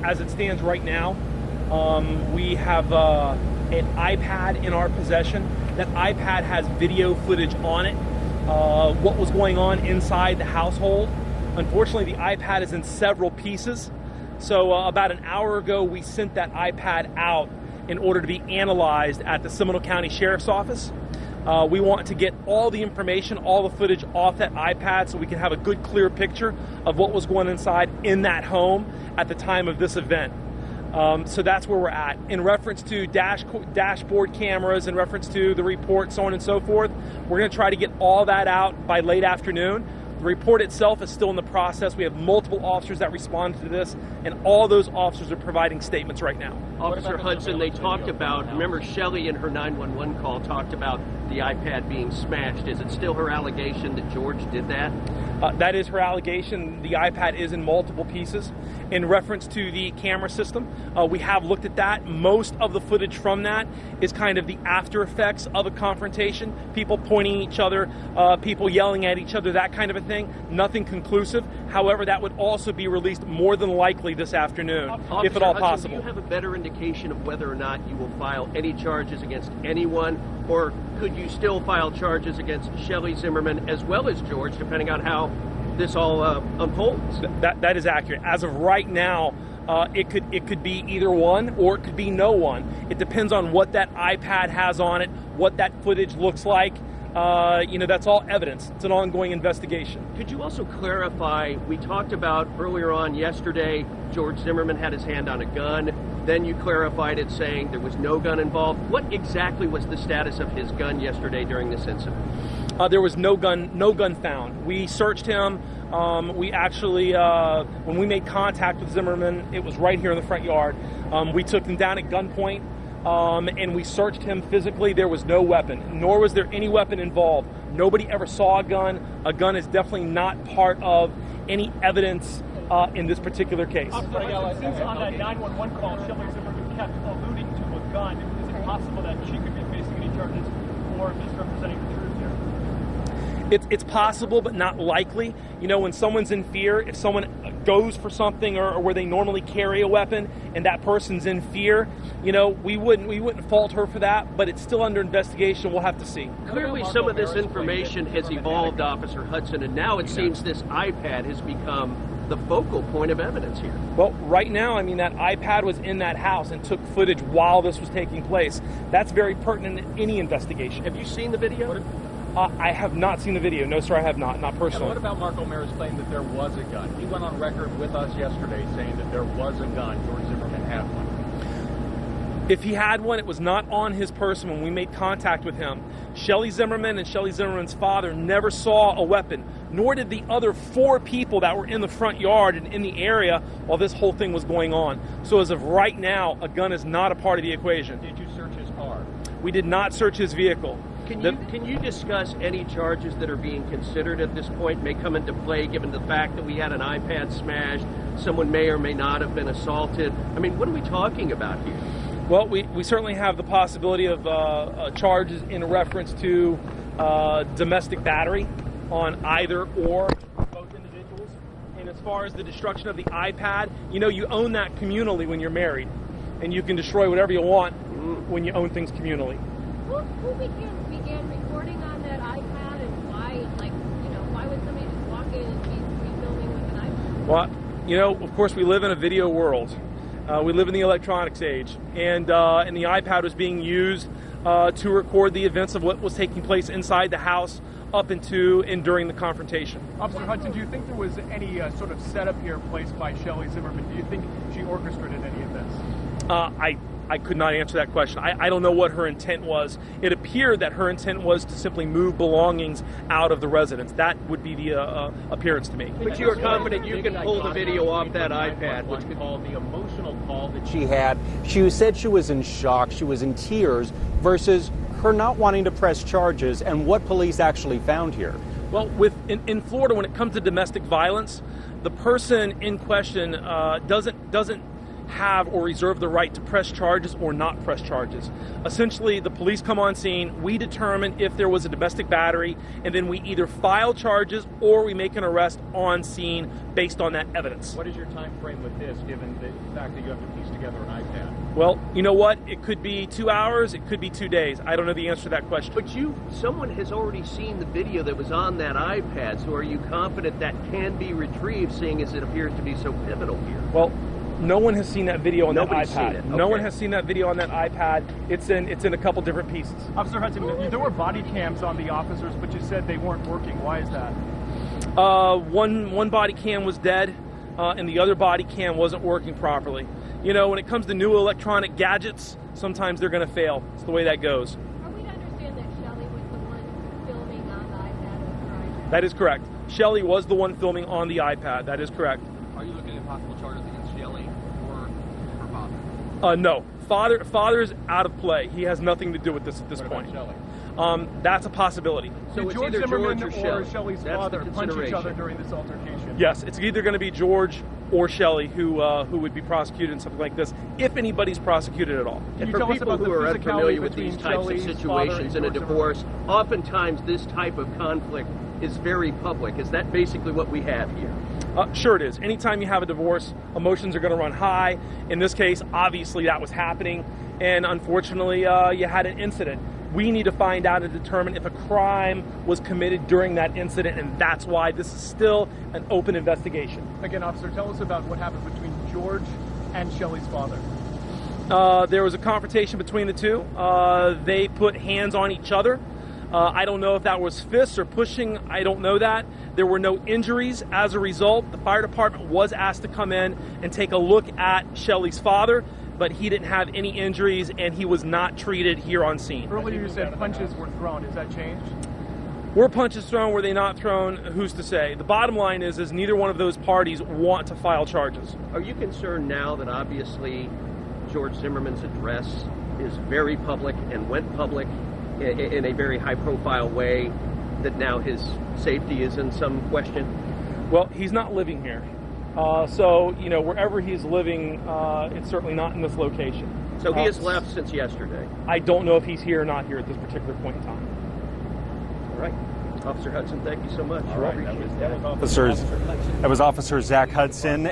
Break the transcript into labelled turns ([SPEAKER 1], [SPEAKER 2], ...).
[SPEAKER 1] As it stands right now, we have an iPad in our possession. That iPad has video footage on it, what was going on inside the household. Unfortunately, the iPad is in several pieces. So about an hour ago, we sent that iPad out in order to be analyzed at the Seminole County Sheriff's Office. We want to get all the information, all the footage off that iPad so we can have a good, clear picture of what was going inside in that home at the time of this event. So that's where we're at. In reference to dashboard cameras, in reference to the report, so on and so forth, we're going to try to get all that out by late afternoon. The report itself is still in the process. We have multiple officers that responded to this, and all those officers are providing statements right now.
[SPEAKER 2] Officer Hudson, they talked about, remember Shellie in her 911 call talked about the iPad being smashed. Is it still her allegation that George did that?
[SPEAKER 1] That is her allegation. The iPad is in multiple pieces. In reference to the camera system, we have looked at that. Most of the footage from that is kind of the after effects of a confrontation. People pointing at each other, people yelling at each other, that kind of a thing. Nothing conclusive. However, that would also be released more than likely this afternoon,
[SPEAKER 2] Officer
[SPEAKER 1] if at all
[SPEAKER 2] Hudson,
[SPEAKER 1] possible.
[SPEAKER 2] Do you have a better indication of whether or not you will file any charges against anyone, or could you still file charges against Shellie Zimmerman as well as George, depending on how this all unfolds?
[SPEAKER 1] That is accurate. As of right now, it could be either one or it could be no one. It depends on what that iPad has on it, what that footage looks like. That's all evidence. It's an ongoing investigation.
[SPEAKER 2] Could you also clarify, we talked about earlier on yesterday, George Zimmerman had his hand on a gun. Then you clarified it saying there was no gun involved. What exactly was the status of his gun yesterday during this incident?
[SPEAKER 1] There was no gun found. We searched him. We actually, when we made contact with Zimmerman, it was right here in the front yard. We took him down at gunpoint, and we searched him physically. There was no weapon, nor was there any weapon involved. Nobody ever saw a gun. A gun is definitely not part of any evidence in this particular case.
[SPEAKER 3] Since on that 911 call, Shellie Zimmerman kept alluding to a gun, is it possible that she could be facing any charges for misrepresenting the truth here?
[SPEAKER 1] It's possible, but not likely. You know, when someone's in fear, if someone goes for something or where they normally carry a weapon and that person's in fear, you know, we wouldn't fault her for that, but it's still under investigation. We'll have to see.
[SPEAKER 2] Clearly some of this information has evolved, Officer Hudson, and now it seems this iPad has become the focal point of evidence here.
[SPEAKER 1] Well, right now, I mean, that iPad was in that house and took footage while this was taking place. That's very pertinent in any investigation.
[SPEAKER 2] Have you seen the video?
[SPEAKER 1] I have not seen the video. No, sir, I have not personally.
[SPEAKER 4] And what about Mark O'Mara's claim that there was a gun? He went on record with us yesterday saying that there was a gun. George Zimmerman had one.
[SPEAKER 1] If he had one, it was not on his person when we made contact with him. Shellie Zimmerman and Shellie Zimmerman's father never saw a weapon, nor did the other 4 people that were in the front yard and in the area while this whole thing was going on. So as of right now, a gun is not a part of the equation.
[SPEAKER 4] Did you search his car?
[SPEAKER 1] We did not search his vehicle.
[SPEAKER 2] Can you discuss any charges that are being considered at this point may come into play given the fact that we had an iPad smashed, someone may or may not have been assaulted? I mean, what are we talking about here?
[SPEAKER 1] Well, we certainly have the possibility of charges in reference to domestic battery on either or both individuals. And as far as the destruction of the iPad, you know, you own that communally when you're married, and you can destroy whatever you want when you own things communally.
[SPEAKER 5] Who began recording on that iPad, and why, why would somebody just walk in and be filming with an iPad?
[SPEAKER 1] Well, you know, of course, we live in a video world. We live in the electronics age, and the iPad was being used to record the events of what was taking place inside the house up into and during the confrontation.
[SPEAKER 3] Officer Hudson, do you think there was any sort of setup here placed by Shellie Zimmerman? Do you think she orchestrated any of this?
[SPEAKER 1] I could not answer that question. I don't know what her intent was. It appeared that her intent was to simply move belongings out of the residence. That would be the appearance to me.
[SPEAKER 2] But you are confident you can pull the video off that iPad, which could
[SPEAKER 4] call the emotional call that she had. She said she was in shock, she was in tears, versus her not wanting to press charges and what police actually found here.
[SPEAKER 1] Well, in Florida, when it comes to domestic violence, the person in question doesn't have or reserve the right to press charges or not press charges. Essentially, the police come on scene, we determine if there was a domestic battery, and then we either file charges or we make an arrest on scene based on that evidence.
[SPEAKER 6] What is your time frame with this, given the fact that you have to piece together an iPad?
[SPEAKER 1] Well, you know what? It could be 2 hours, it could be 2 days. I don't know the answer to that question.
[SPEAKER 2] But someone has already seen the video that was on that iPad, so are you confident that can be retrieved, seeing as it appears to be so pivotal here?
[SPEAKER 1] Well, no one has seen that video on
[SPEAKER 2] Nobody's
[SPEAKER 1] that iPad.
[SPEAKER 2] seen it.
[SPEAKER 1] No
[SPEAKER 2] Okay.
[SPEAKER 1] one has seen that video on that iPad. It's in a couple different pieces.
[SPEAKER 3] Officer Hudson, there were body cams on the officers, but you said they weren't working. Why is that?
[SPEAKER 1] One body cam was dead, and the other body cam wasn't working properly. You know, when it comes to new electronic gadgets, sometimes they're going to fail. It's the way that goes.
[SPEAKER 5] Are we to understand that Shellie was the one filming on the iPad of the crime?
[SPEAKER 1] That is correct. Shellie was the one filming on the iPad. That is correct.
[SPEAKER 7] Are you looking at possible charges against Shellie or her father?
[SPEAKER 1] No. Father's out of play. He has nothing to do with this at this point. That's a possibility.
[SPEAKER 2] So
[SPEAKER 3] Did
[SPEAKER 2] it's
[SPEAKER 3] George
[SPEAKER 2] either
[SPEAKER 3] Zimmerman
[SPEAKER 2] George or
[SPEAKER 3] or
[SPEAKER 2] Shellie.
[SPEAKER 3] Shelley's
[SPEAKER 2] That's
[SPEAKER 3] father
[SPEAKER 2] the
[SPEAKER 3] punch each
[SPEAKER 2] consideration.
[SPEAKER 3] other during this altercation?
[SPEAKER 1] Yes, it's either going to be George or Shellie who would be prosecuted in something like this, if anybody's prosecuted at all.
[SPEAKER 3] Can
[SPEAKER 2] And
[SPEAKER 3] you
[SPEAKER 2] for
[SPEAKER 3] tell us
[SPEAKER 2] people
[SPEAKER 3] about the
[SPEAKER 2] who are
[SPEAKER 3] physicality
[SPEAKER 2] unfamiliar with these
[SPEAKER 3] between
[SPEAKER 2] types of
[SPEAKER 3] Shelley's
[SPEAKER 2] situations
[SPEAKER 3] father
[SPEAKER 2] in a
[SPEAKER 3] and George
[SPEAKER 2] divorce, oftentimes this type of conflict is very public. Is that basically what we have here?
[SPEAKER 1] Sure it is. Anytime you have a divorce, emotions are going to run high. In this case, obviously that was happening, and unfortunately you had an incident. We need to find out and determine if a crime was committed during that incident, and that's why this is still an open investigation.
[SPEAKER 3] Again, officer, tell us about what happened between George and Shelley's father.
[SPEAKER 1] There was a confrontation between the two. They put hands on each other. I don't know if that was fists or pushing. I don't know that. There were no injuries as a result. The fire department was asked to come in and take a look at Shelley's father, but he didn't have any injuries and he was not treated here on scene.
[SPEAKER 3] Earlier you said punches were thrown. Has that changed?
[SPEAKER 1] Were punches thrown? Were they not thrown? Who's to say? The bottom line is neither one of those parties want to file charges.
[SPEAKER 2] Are you concerned now that obviously George Zimmerman's address is very public and went public in a very high-profile way, that now his safety is in some question?
[SPEAKER 1] Well, he's not living here. So, you know, wherever he's living, it's certainly not in this location.
[SPEAKER 2] So he has left since yesterday.
[SPEAKER 1] I don't know if he's here or not here at this particular point in time.
[SPEAKER 2] All right. Officer Hudson, thank you so much.
[SPEAKER 6] All right, that was
[SPEAKER 4] That was Officer Zach Hudson.